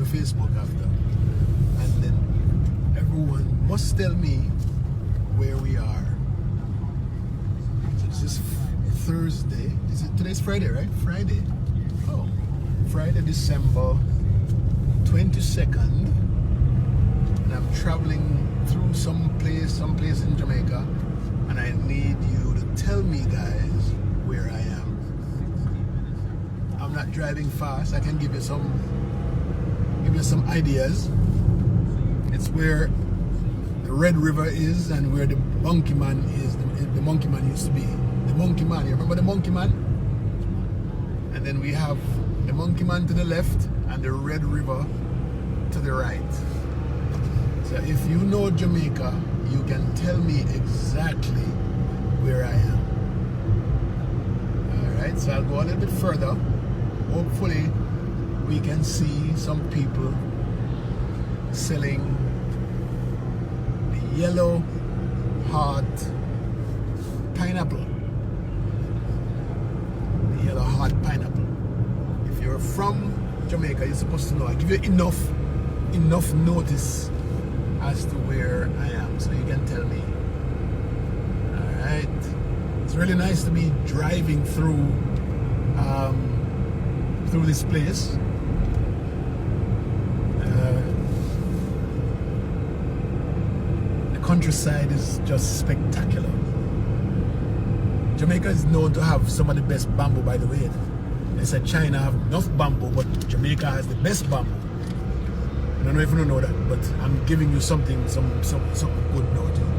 Facebook after. And then everyone must tell me where we are. So it's just Thursday. Today's Friday, right? Friday. Oh, Friday, December 22nd. And I'm traveling through some place in Jamaica. And I need you to tell me, guys, where I am. I'm not driving fast. I can give you some ideas. It's where the Red River is and where the Monkey Man is. The Monkey Man used to be. The Monkey Man. You remember the Monkey Man? And then we have the Monkey Man to the left and the Red River to the right. So if you know Jamaica, you can tell me exactly where I am. Alright, so I'll go a little bit further. Hopefully we can see some people selling the yellow heart pineapple. The yellow heart pineapple. If you're from Jamaica, you're supposed to know. I give you enough notice as to where I am, so you can tell me. Alright. It's really nice to be driving through this place. The countryside is just spectacular. Jamaica is known to have some of the best bamboo, by the way. They said China have enough bamboo, but Jamaica has the best bamboo. I don't know if you don't know that, but I'm giving you something good now.